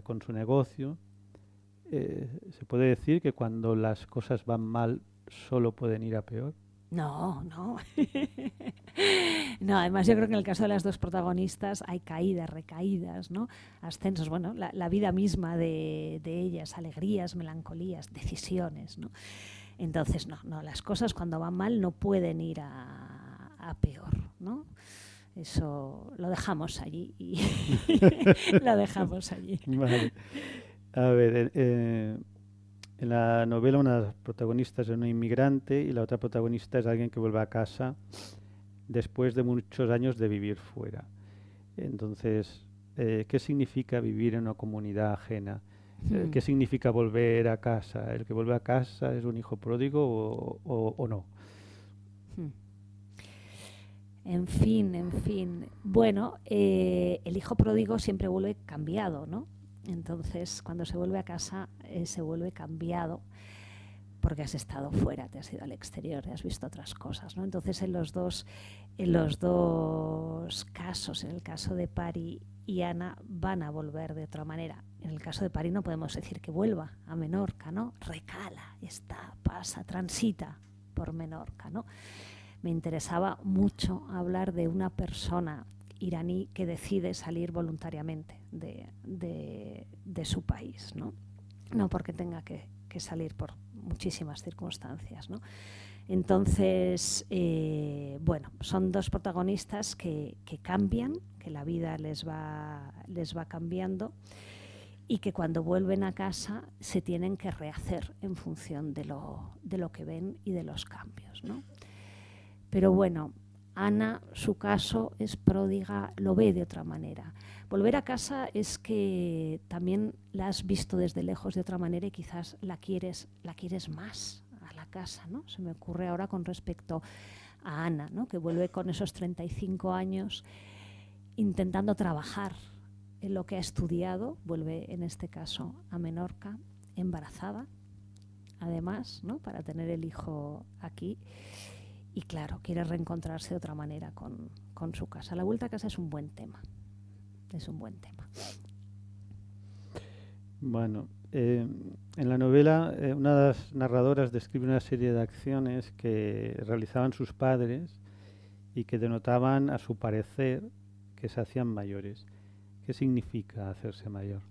con su negocio. ¿Se puede decir que cuando las cosas van mal solo pueden ir a peor? No. No, además yo creo que en el caso de las dos protagonistas hay caídas, recaídas, ¿no? Ascensos, bueno, la vida misma de ellas, alegrías, melancolías, decisiones, ¿no? Entonces, no, las cosas cuando van mal no pueden ir a peor, ¿no? Eso lo dejamos allí y lo dejamos allí. Vale. A ver, en la novela una de las protagonistas es una inmigrante y la otra protagonista es alguien que vuelve a casa después de muchos años de vivir fuera. Entonces, ¿qué significa vivir en una comunidad ajena? ¿Qué significa volver a casa? ¿El que vuelve a casa es un hijo pródigo o no? En fin. Bueno, el hijo pródigo siempre vuelve cambiado, ¿no? Entonces, cuando se vuelve a casa, se vuelve cambiado porque has estado fuera, te has ido al exterior, has visto otras cosas, ¿no? Entonces, en los dos casos, en el caso de Pari y Ana, van a volver de otra manera. En el caso de Pari no podemos decir que vuelva a Menorca, ¿no? Recala, pasa, transita por Menorca, ¿no? Me interesaba mucho hablar de una persona iraní que decide salir voluntariamente de su país, ¿no? No porque tenga que salir por muchísimas circunstancias, ¿no? Entonces, bueno, son dos protagonistas que cambian, que la vida les va cambiando y que cuando vuelven a casa se tienen que rehacer en función de lo que ven y de los cambios, ¿no? Pero bueno, Ana, su caso es pródiga, lo ve de otra manera. Volver a casa es que también la has visto desde lejos de otra manera y quizás la quieres más a la casa, ¿no? Se me ocurre ahora con respecto a Ana, ¿no? Que vuelve con esos 35 años intentando trabajar en lo que ha estudiado, vuelve en este caso a Menorca, embarazada, además, ¿no? Para tener el hijo aquí. Y claro, quiere reencontrarse de otra manera con su casa. La vuelta a casa es un buen tema. Es un buen tema. Bueno, en la novela una de las narradoras describe una serie de acciones que realizaban sus padres y que denotaban, a su parecer, que se hacían mayores. ¿Qué significa hacerse mayor?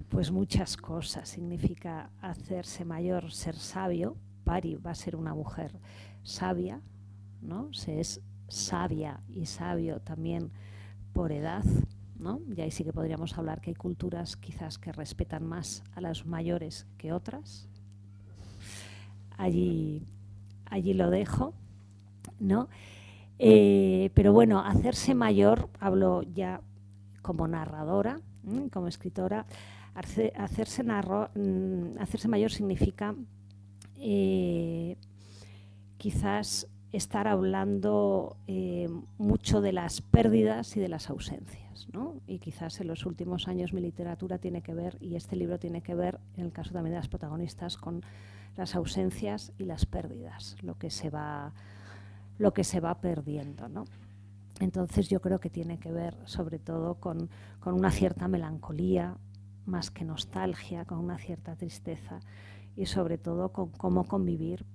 Pues muchas cosas. Significa hacerse mayor, ser sabio. Pari va a ser una mujer sabia, ¿no? Se es sabia y sabio también por edad, ¿no? Y ahí sí que podríamos hablar que hay culturas quizás que respetan más a los mayores que otras. Allí lo dejo, ¿no? Pero bueno, hacerse mayor, hablo ya como narradora, como escritora, hacerse mayor significa quizás estar hablando mucho de las pérdidas y de las ausencias, ¿no? Y quizás en los últimos años mi literatura tiene que ver, y este libro tiene que ver, en el caso también de las protagonistas, con las ausencias y las pérdidas, lo que se va perdiendo, ¿no? Entonces yo creo que tiene que ver sobre todo con una cierta melancolía, más que nostalgia, con una cierta tristeza y sobre todo con cómo convivir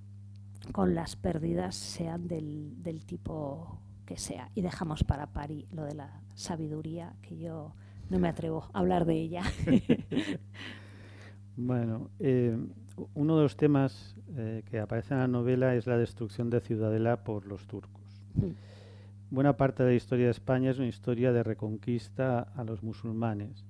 con las pérdidas, sean del tipo que sea. Y dejamos para Pari lo de la sabiduría, que yo no me atrevo a hablar de ella. Bueno, uno de los temas que aparece en la novela es la destrucción de Ciudadela por los turcos. Buena parte de la historia de España es una historia de reconquista a los musulmanes,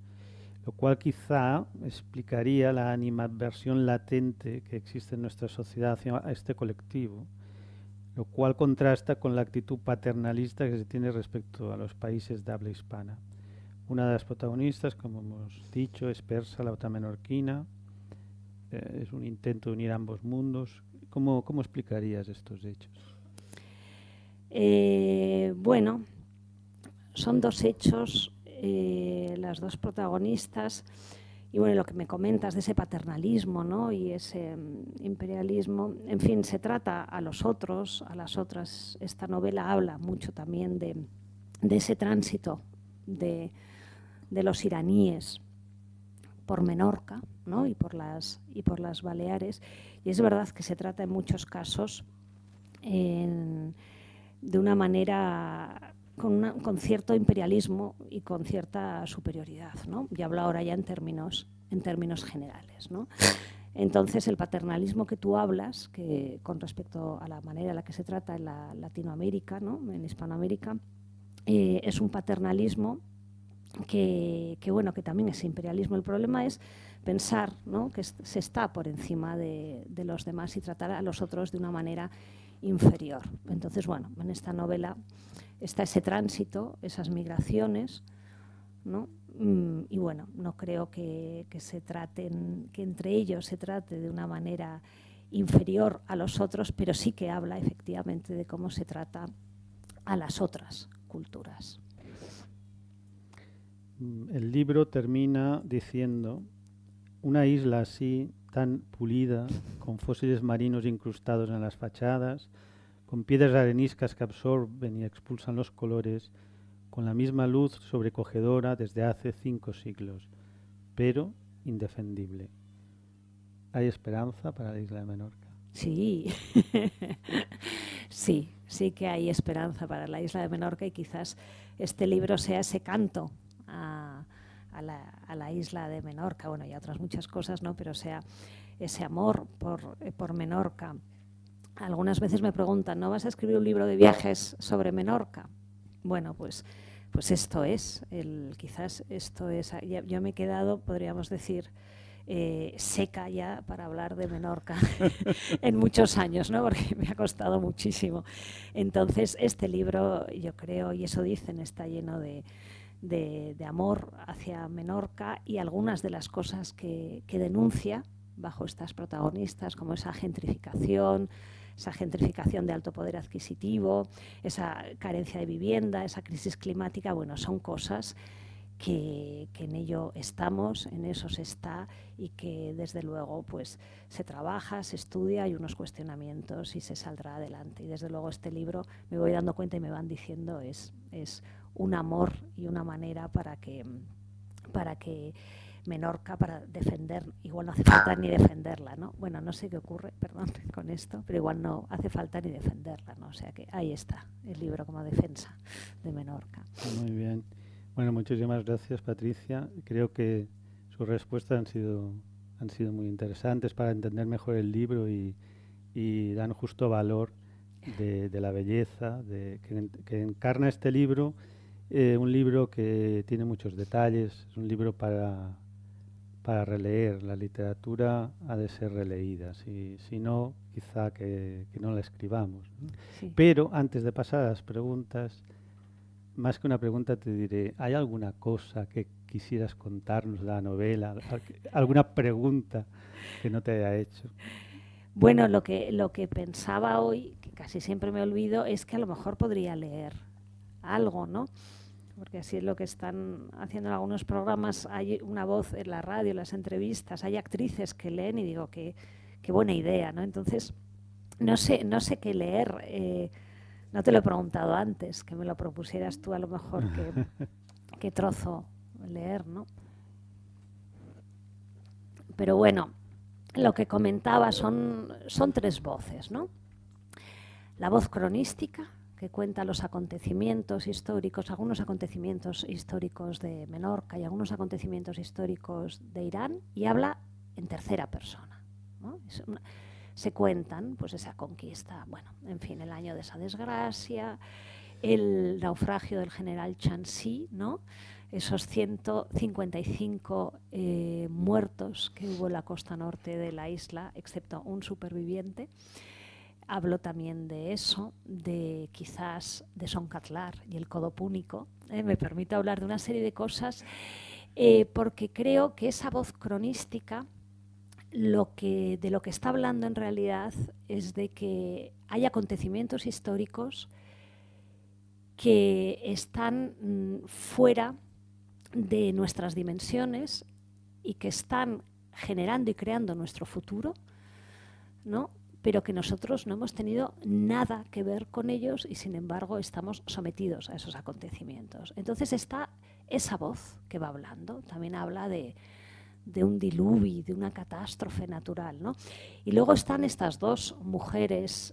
lo cual quizá explicaría la animadversión latente que existe en nuestra sociedad hacia este colectivo, lo cual contrasta con la actitud paternalista que se tiene respecto a los países de habla hispana. Una de las protagonistas, como hemos dicho, es persa, la otra menorquina. Es un intento de unir ambos mundos. ¿Cómo explicarías estos hechos? Bueno, son dos hechos, las dos protagonistas, y bueno, lo que me comentas de ese paternalismo, ¿no? Y ese imperialismo, en fin, se trata a los otros, a las otras. Esta novela habla mucho también de ese tránsito de los iraníes por Menorca, ¿no? y por las Baleares, y es verdad que se trata en muchos casos de una manera con cierto imperialismo y con cierta superioridad, ¿no? Y hablo ahora ya en términos generales, ¿no? Entonces, el paternalismo que tú hablas, que con respecto a la manera en la que se trata en la Latinoamérica, ¿no? En Hispanoamérica, es un paternalismo que también es imperialismo. El problema es pensar, ¿no? que se está por encima de los demás y tratar a los otros de una manera inferior. Entonces, bueno, en esta novela está ese tránsito, esas migraciones, ¿no? Y bueno, no creo que se traten, que entre ellos se trate de una manera inferior a los otros, pero sí que habla efectivamente de cómo se trata a las otras culturas. El libro termina diciendo: una isla así, tan pulida, con fósiles marinos incrustados en las fachadas, con piedras areniscas que absorben y expulsan los colores, con la misma luz sobrecogedora desde hace 5 siglos, pero indefendible. ¿Hay esperanza para la isla de Menorca? Sí, sí que hay esperanza para la isla de Menorca, y quizás este libro sea ese canto a la isla de Menorca, bueno, y a otras muchas cosas, ¿no? Pero sea ese amor por Menorca. Algunas veces me preguntan, ¿no vas a escribir un libro de viajes sobre Menorca? Bueno, pues esto es, quizás esto es. Yo me he quedado, podríamos decir, seca ya para hablar de Menorca en muchos años, ¿no? Porque me ha costado muchísimo. Entonces, este libro, yo creo, y eso dicen, está lleno de amor hacia Menorca, y algunas de las cosas que denuncia bajo estas protagonistas, como esa gentrificación de alto poder adquisitivo, esa carencia de vivienda, esa crisis climática, bueno, son cosas que en ello estamos, en eso se está, y que desde luego pues se trabaja, se estudia, hay unos cuestionamientos y se saldrá adelante. Y desde luego este libro, me voy dando cuenta y me van diciendo, es un amor y una manera para que Menorca, para defender, igual no hace falta ni defenderla, ¿no? Bueno, no sé qué ocurre, perdón, con esto, pero igual no hace falta ni defenderla, ¿no? O sea que ahí está el libro como defensa de Menorca. Muy bien. Bueno, muchísimas gracias, Patricia. Creo que sus respuestas han sido muy interesantes para entender mejor el libro y dan justo valor de la belleza que encarna este libro. Un libro que tiene muchos detalles, es un libro para releer. La literatura ha de ser releída, si no, quizá que no la escribamos, ¿no? Sí. Pero antes de pasar a las preguntas, más que una pregunta te diré, ¿hay alguna cosa que quisieras contarnos de la novela? ¿Alguna pregunta que no te haya hecho? Bueno, lo que pensaba hoy, que casi siempre me olvido, es que a lo mejor podría leer algo, ¿no? Porque así es lo que están haciendo en algunos programas. Hay una voz en la radio, en las entrevistas, hay actrices que leen y digo, qué buena idea, ¿no? Entonces, no sé qué leer. No te lo he preguntado antes, que me lo propusieras tú a lo mejor qué trozo leer, ¿no? Pero bueno, lo que comentaba son 3 voces, ¿no? La voz cronística, que cuenta los acontecimientos históricos, algunos acontecimientos históricos de Menorca y algunos acontecimientos históricos de Irán, y habla en tercera persona, ¿no? Se cuentan pues esa conquista, bueno, en fin, el año de esa desgracia, el naufragio del general Chancy, ¿no? Esos 155 muertos que hubo en la costa norte de la isla, excepto un superviviente. Hablo también de eso, de quizás de Soncatlar y el codo púnico. Me permito hablar de una serie de cosas porque creo que esa voz cronística de lo que está hablando en realidad es de que hay acontecimientos históricos que están fuera de nuestras dimensiones y que están generando y creando nuestro futuro, ¿no? Pero que nosotros no hemos tenido nada que ver con ellos y sin embargo estamos sometidos a esos acontecimientos. Entonces está esa voz que va hablando, también habla de un diluvio, de una catástrofe natural, ¿no? Y luego están estas 2 mujeres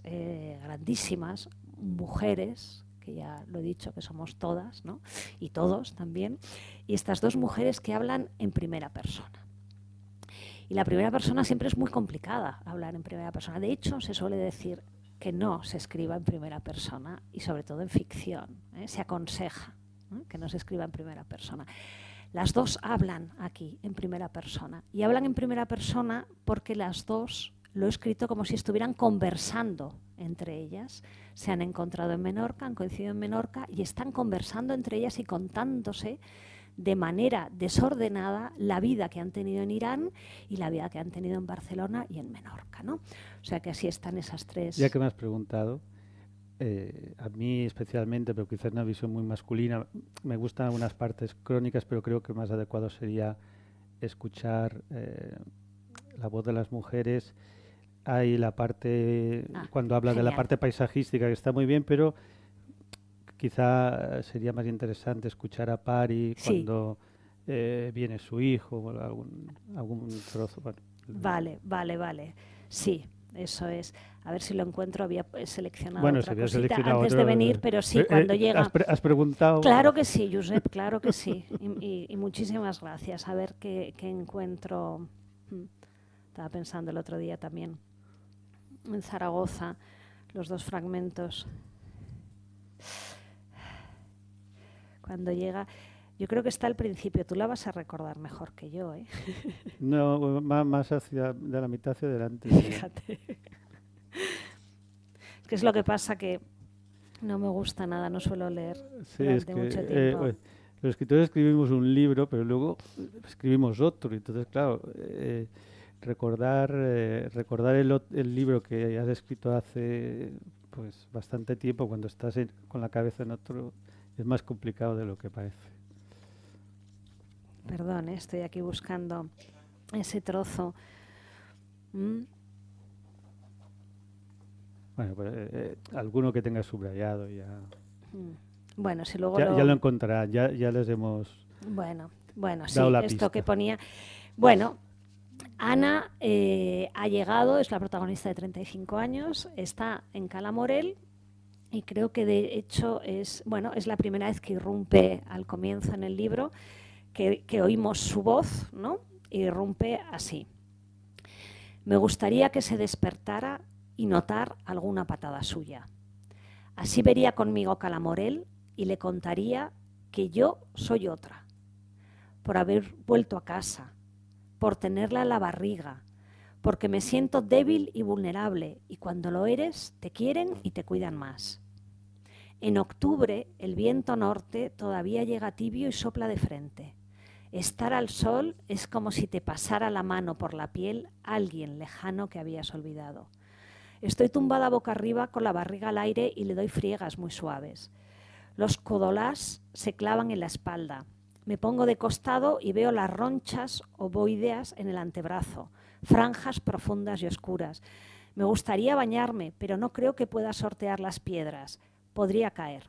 grandísimas, mujeres, que ya lo he dicho que somos todas, ¿no? Y todos también, y estas 2 mujeres que hablan en primera persona. Y la primera persona siempre es muy complicada hablar en primera persona. De hecho, se suele decir que no se escriba en primera persona y sobre todo en ficción. Se aconseja que no se escriba en primera persona. Las 2 hablan aquí en primera persona. Y hablan en primera persona porque las 2 lo he escrito como si estuvieran conversando entre ellas. Se han encontrado en Menorca, han coincidido en Menorca y están conversando entre ellas y contándose de manera desordenada la vida que han tenido en Irán y la vida que han tenido en Barcelona y en Menorca, ¿no? O sea que así están esas 3. Ya que me has preguntado, a mí especialmente, pero quizás una visión muy masculina, me gustan algunas partes crónicas, pero creo que más adecuado sería escuchar la voz de las mujeres. Hay la parte, cuando habla genial. de la parte paisajística, que está muy bien, pero quizá sería más interesante escuchar a Pari cuando viene su hijo o algún trozo. Bueno. Vale. Sí, eso es. A ver si lo encuentro. Había seleccionado otra cosita seleccionado antes otro, de venir, pero sí, cuando llega... ¿Has preguntado? Claro que sí, Josep, claro que sí. Y muchísimas gracias. A ver qué encuentro. Estaba pensando el otro día también en Zaragoza, los 2 fragmentos. Cuando llega, yo creo que está al principio, tú la vas a recordar mejor que yo, ¿eh? No, más hacia de la mitad hacia adelante. Fíjate. Es que es lo que pasa que no me gusta nada, no suelo leer durante mucho tiempo. Los escritores escribimos un libro, pero luego escribimos otro, entonces claro, recordar el libro que has escrito hace pues bastante tiempo, cuando estás con la cabeza en otro, es más complicado de lo que parece. Perdón, estoy aquí buscando ese trozo. Bueno, pues alguno que tenga subrayado ya. Bueno, si luego ya lo encontrarán, ya les hemos Bueno, sí, dado la esto pista. que ponía. Bueno, Ana ha llegado, es la protagonista de 35 años, está en Cala Morel. Y creo que de hecho es la primera vez que irrumpe al comienzo en el libro, que oímos su voz, ¿no? Irrumpe así. Me gustaría que se despertara y notar alguna patada suya. Así vería conmigo Cala Morel y le contaría que yo soy otra, por haber vuelto a casa, por tenerla en la barriga, porque me siento débil y vulnerable y cuando lo eres te quieren y te cuidan más. En octubre el viento norte todavía llega tibio y sopla de frente. Estar al sol es como si te pasara la mano por la piel alguien lejano que habías olvidado. Estoy tumbada boca arriba con la barriga al aire y le doy friegas muy suaves. Los codolás se clavan en la espalda. Me pongo de costado y veo las ronchas ovoideas en el antebrazo, franjas profundas y oscuras. Me gustaría bañarme, pero no creo que pueda sortear las piedras. podría caer.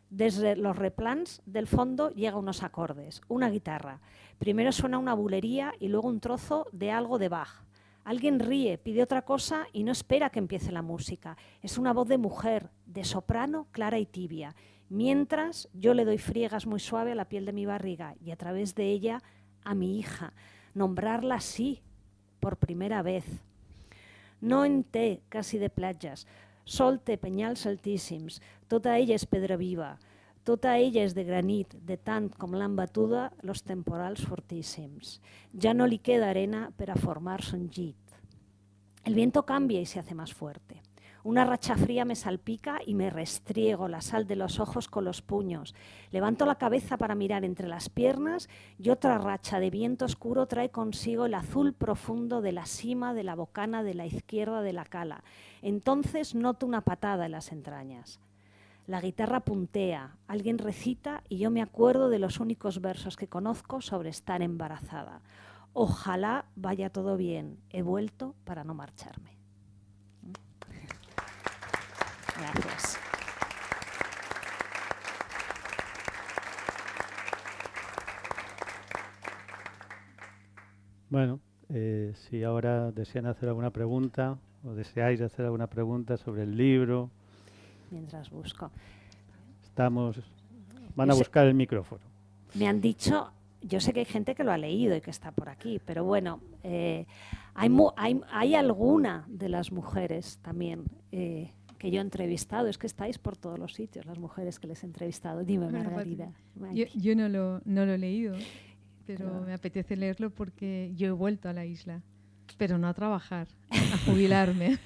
Desde los replans del fondo llega unos acordes, una guitarra. Primero suena una bulería y luego un trozo de algo de Bach. Alguien ríe, pide otra cosa y no espera que empiece la música. Es una voz de mujer, de soprano, clara y tibia. Mientras yo le doy friegas muy suave a la piel de mi barriga y a través de ella a mi hija. Nombrarla así, por primera vez. No en té, casi de platges. Sol té penyals altíssims, tota ella és pedra viva, tota ella és de granit, de tant com l'han batuda los temporals fortíssims. Ya no li queda arena per a formar-se un llit. El viento cambia y se hace más fuerte. Una racha fría me salpica y me restriego la sal de los ojos con los puños. Levanto la cabeza para mirar entre las piernas y otra racha de viento oscuro trae consigo el azul profundo de la cima de la bocana de la izquierda de la cala. Entonces noto una patada en las entrañas. La guitarra puntea, alguien recita y yo me acuerdo de los únicos versos que conozco sobre estar embarazada. Ojalá vaya todo bien, he vuelto para no marcharme. Gracias. Bueno, si ahora desean hacer alguna pregunta o deseáis hacer alguna pregunta sobre el libro, Mientras busco. Van a buscar el micrófono. Me han dicho, yo sé que hay gente que lo ha leído y que está por aquí, pero bueno, hay alguna de las mujeres también que yo he entrevistado. Es que estáis por todos los sitios, las mujeres que les he entrevistado. Dime, Bueno, Margarida. Yo no lo he leído, pero Claro. me apetece leerlo porque yo he vuelto a la isla, pero no a trabajar, a jubilarme,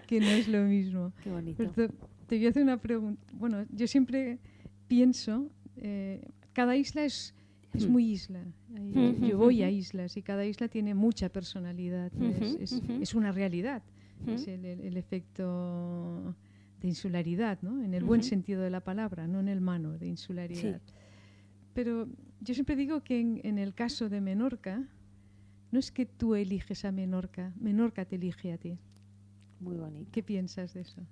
que no es lo mismo. Qué bonito. Pero te voy a hacer una pregunta. Bueno, yo siempre pienso, cada isla es muy isla. Yo voy a islas y cada isla tiene mucha personalidad. Es una realidad. Es el efecto de insularidad, ¿no? En el buen sentido de la palabra, no en el malo, de insularidad. Sí. Pero yo siempre digo que en el caso de Menorca, no es que tú eliges a Menorca, Menorca te elige a ti. Muy bonito. ¿Qué piensas de eso?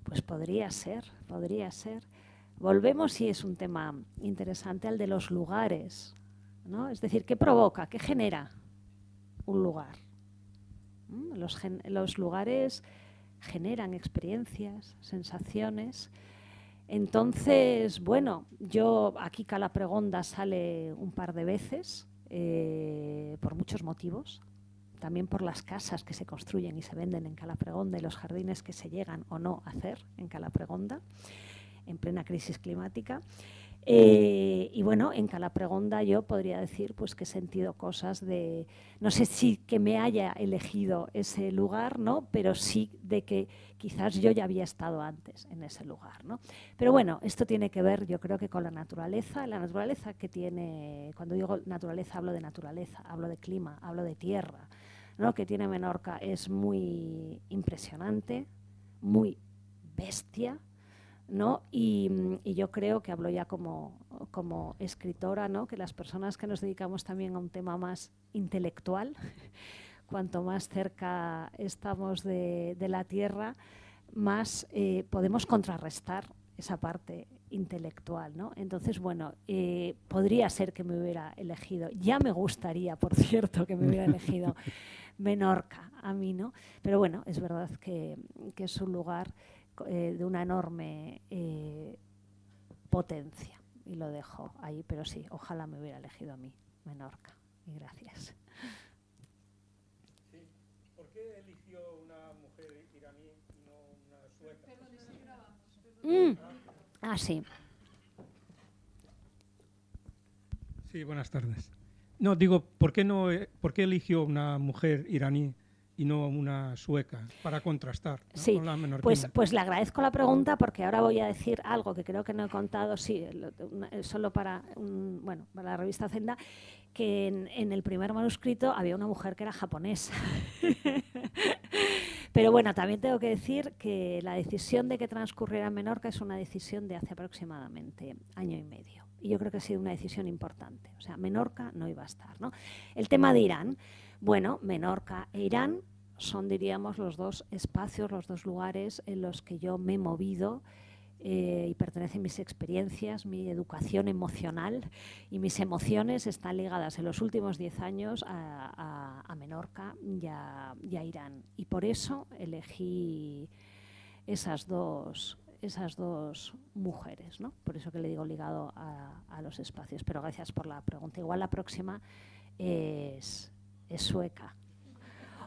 Pues podría ser, podría ser. Volvemos, y es un tema interesante, al de los lugares, ¿no? Es decir, ¿qué provoca, qué genera un lugar? Los lugares generan experiencias, sensaciones. Entonces, bueno, yo aquí Calapregonda sale un par de veces por muchos motivos. También por las casas que se construyen y se venden en Calapregonda y los jardines que se llegan o no a hacer en Calapregonda en plena crisis climática. Y bueno, en Calapregonda yo podría decir pues que he sentido cosas de, no sé si que me haya elegido ese lugar, ¿no? Pero sí de que quizás yo ya había estado antes en ese lugar, ¿no? Pero bueno, esto tiene que ver, yo creo que con la naturaleza que tiene, cuando digo naturaleza hablo de clima, hablo de tierra, ¿no? Que tiene Menorca es muy impresionante, muy bestia, ¿no? Y yo creo que hablo ya como escritora, ¿no? Que las personas que nos dedicamos también a un tema más intelectual, cuanto más cerca estamos de la tierra, más podemos contrarrestar esa parte intelectual, ¿no? Entonces, bueno, podría ser que me hubiera elegido, ya me gustaría, por cierto, que me hubiera elegido Menorca a mí, ¿no? Pero bueno, es verdad que es un lugar de una enorme potencia y lo dejo ahí, pero sí, ojalá me hubiera elegido a mí, Menorca. Y gracias. Sí. ¿Por qué eligió una mujer iraní y no una sueca? Sí. Sí, buenas tardes. No, digo, ¿por qué eligió una mujer iraní y no una sueca, para contrastar, ¿no? Sí, con la menorquina? pues le agradezco la pregunta, porque ahora voy a decir algo que creo que no he contado, solo para la revista Zenda, que en el primer manuscrito había una mujer que era japonesa. Pero bueno, también tengo que decir que la decisión de que transcurriera en Menorca es una decisión de hace aproximadamente año y medio. Y yo creo que ha sido una decisión importante. O sea, Menorca no iba a estar, ¿no? El tema de Irán. Bueno, Menorca e Irán son, diríamos, los dos espacios, los dos lugares en los que yo me he movido y pertenecen mis experiencias, mi educación emocional y mis emociones están ligadas en los últimos 10 años a Menorca y a Irán. Y por eso elegí esas dos mujeres, ¿no? Por eso que le digo ligado a los espacios. Pero gracias por la pregunta. Igual la próxima es sueca.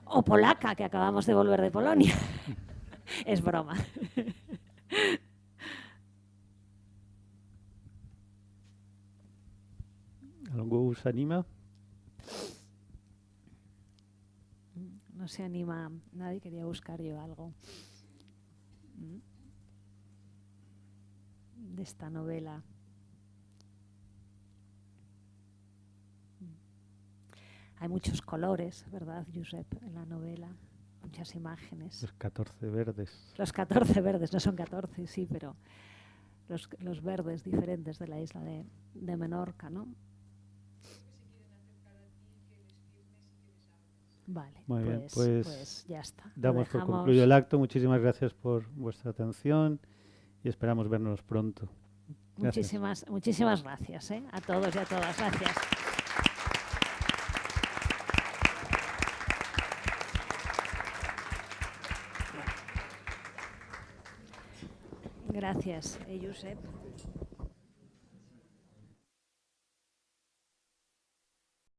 O polaca, que acabamos de volver de Polonia. Es broma. ¿Algo os anima? No se anima nadie, quería buscar yo algo de esta novela. Hay muchos colores, ¿verdad, Josep, en la novela? Muchas imágenes. Los 14 verdes. Los 14 verdes, no son 14, sí, pero los verdes diferentes de la isla de Menorca, ¿no? Vale, Muy bien, pues ya está. Damos por concluido el acto. Muchísimas gracias por vuestra atención y esperamos vernos pronto. Gracias. Muchísimas gracias a todos y a todas. Gracias. Gracias, Josep.